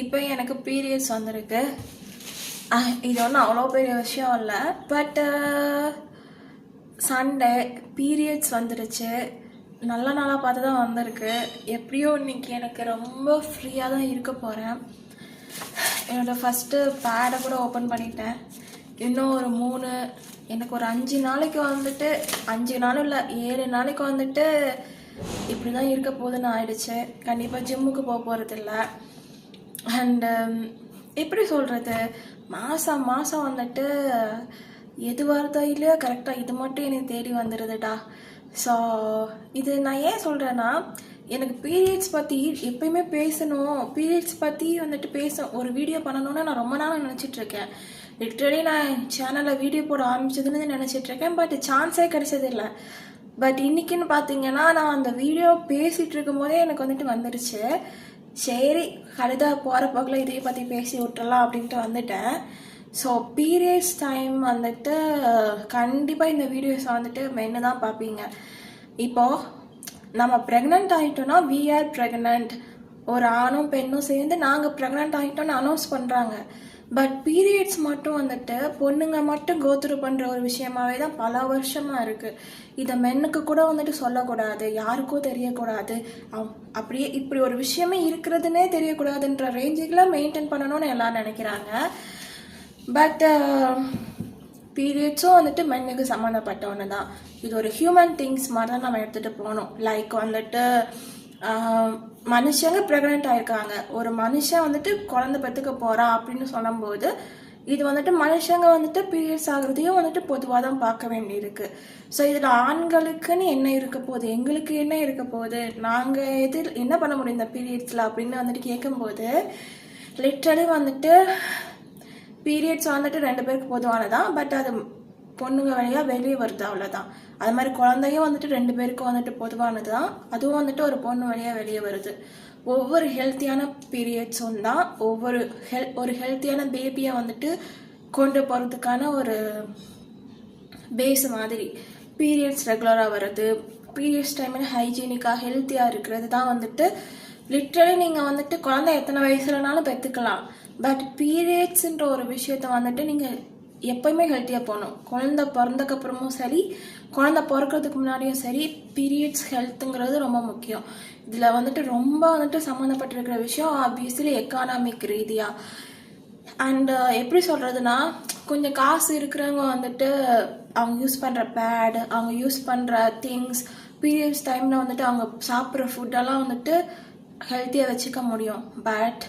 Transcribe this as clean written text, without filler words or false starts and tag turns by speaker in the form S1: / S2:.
S1: இப்போ எனக்கு பீரியட்ஸ் வந்திருக்கு. இது ஒன்றும் அவ்வளோ பெரிய விஷயம் இல்லை. பட்டு சண்டே பீரியட்ஸ் வந்துடுச்சு. நல்ல நாளாக பார்த்து தான் வந்திருக்கு. எப்படியோ இன்னைக்கு எனக்கு ரொம்ப ஃப்ரீயாக தான் இருக்க போகிறேன். என்னோடய ஃபஸ்ட்டு பேடை கூட ஓப்பன் பண்ணிட்டேன். இன்னும் ஒரு 3 எனக்கு ஒரு 5 நாளைக்கு வந்துட்டு 5 நாளும் இல்லை 7 நாளைக்கு வந்துட்டு இப்படி தான் இருக்க போகுதுன்னு ஆயிடுச்சு. கண்டிப்பாக ஜிம்முக்கு போக போகிறதில்ல. அண்டு எப்படி சொல்கிறது, மாதம் மாதம் வந்துட்டு எது வருதோ இல்லையோ கரெக்டாக இது மட்டும் எனக்கு தேடி வந்துடுதுடா. ஸோ இது நான் ஏன் சொல்கிறேன்னா, எனக்கு பீரியட்ஸ் பற்றி எப்பயுமே பேசணும், பீரியட்ஸ் பற்றி வந்துட்டு ஒரு வீடியோ பண்ணணும்னு நான் ரொம்ப நாள் நினச்சிட்ருக்கேன். லிட்ரலி நான் சேனலில் வீடியோ போட ஆரம்பிச்சதுன்னு நினச்சிட்ருக்கேன். பட் சான்ஸே கிடைச்சதில்லை. பட் இன்றைக்கின்னு பார்த்தீங்கன்னா நான் அந்த வீடியோ பேசிகிட்டு இருக்கும் போதே எனக்கு வந்துட்டு வந்துடுச்சு. சரி கழுதா போகிற போக்கில் இதையை பற்றி பேசி விட்டுறலாம் அப்படின்ட்டு வந்துட்டேன். ஸோ பீரியட்ஸ் டைம் வந்துட்டு கண்டிப்பாக இந்த வீடியோஸை வந்துட்டு மென்னு தான் பார்ப்பீங்க. இப்போது நம்ம ப்ரெக்னென்ட் ஆகிட்டோன்னா வி ஆர் ப்ரெக்னென்ட், ஒரு ஆணும் பெண்ணும் சேர்ந்து நாங்கள் ப்ரெக்னென்ட் ஆகிட்டோன்னு அனௌன்ஸ் பண்ணுறாங்க. பட் பீரியட்ஸ் மட்டும் வந்துட்டு பொண்ணுங்க மட்டும் கோத்ரூ பண்ணுற ஒரு விஷயமாவே தான் பல வருஷமாக இருக்குது. இதை மென்னுக்கு கூட வந்துட்டு சொல்லக்கூடாது, யாருக்கும் தெரியக்கூடாது, அப்படியே இப்படி ஒரு விஷயமே இருக்கிறதுனே தெரியக்கூடாதுன்ற ரேஞ்சுக்கெலாம் மெயின்டைன் பண்ணணும்னு எல்லாம் நினைக்கிறாங்க. பட் பீரியட்ஸும் வந்துட்டு மென்னுக்கு சம்மந்தப்பட்ட ஒன்று தான். இது ஒரு ஹியூமன் திங்ஸ் மாதிரி தான் நம்ம எடுத்துகிட்டு போகணும். லைக் வந்துட்டு மனுஷங்க ப்ரெக்னென்ட் ஆயிருக்காங்க, ஒரு மனுஷன் வந்துட்டு குழந்தை பெற்றுக்க போகிறான் அப்படின்னு சொல்லும்போது இது வந்துட்டு மனுஷங்க வந்துட்டு பீரியட்ஸ் ஆகுறதையும் வந்துட்டு பொதுவாக தான் பார்க்க வேண்டியிருக்கு. ஸோ இதில் ஆண்களுக்குன்னு என்ன இருக்க போகுது, எங்களுக்கு என்ன இருக்க போகுது, நாங்கள் என்ன பண்ண முடியும் இந்த பீரியட்ஸில் அப்படின்னு வந்துட்டு கேட்கும்போது லிட்ரலி வந்துட்டு பீரியட்ஸ் வந்துட்டு 2 பேருக்கு பொதுவானதான். பட் அது பொண்ணுங்க வழியாக வெளியே வருது, அவ்வளோதான். அது மாதிரி குழந்தையும் வந்துட்டு 2 பேருக்கும் வந்துட்டு பொதுவானது தான். அதுவும் வந்துட்டு ஒரு பொண்ணு வழியாக வெளியே வருது. ஒவ்வொரு ஹெல்த்தியான பீரியட்ஸும் தான் ஒரு ஹெல்த்தியான பேபியை வந்துட்டு கொண்டு போகிறதுக்கான ஒரு பேஸ் மாதிரி. பீரியட்ஸ் ரெகுலராக வர்றது, பீரியட்ஸ் டைமில் ஹைஜீனிக்காக ஹெல்த்தியாக இருக்கிறது தான் வந்துட்டு லிட்ரலி நீங்கள் வந்துட்டு குழந்தை எத்தனை வயசுலனாலும் பெற்றுக்கலாம். பட் பீரியட்ஸுன்ற ஒரு விஷயத்த வந்துட்டு நீங்கள் எப்போயுமே ஹெல்த்தியாக போகணும். குழந்தை பிறந்தக்கப்புறமும் சரி, குழந்தை பிறக்கிறதுக்கு முன்னாடியும் சரி, பீரியட்ஸ் ஹெல்த்துங்கிறது ரொம்ப முக்கியம். இதில் வந்துட்டு ரொம்ப வந்துட்டு சம்மந்தப்பட்டிருக்கிற விஷயம் ஆப்வியஸ்லி எக்கானாமிக் ரீதியாக. அண்டு எப்படி சொல்கிறதுனா, கொஞ்சம் காசு இருக்கிறவங்க வந்துட்டு அவங்க யூஸ் பண்ணுற பேட், அவங்க யூஸ் பண்ணுற திங்ஸ், பீரியட்ஸ் டைமில் வந்துட்டு அவங்க சாப்பிட்ற ஃபுட்டெல்லாம் வந்துட்டு ஹெல்த்தியாக வச்சுக்க முடியும். பட்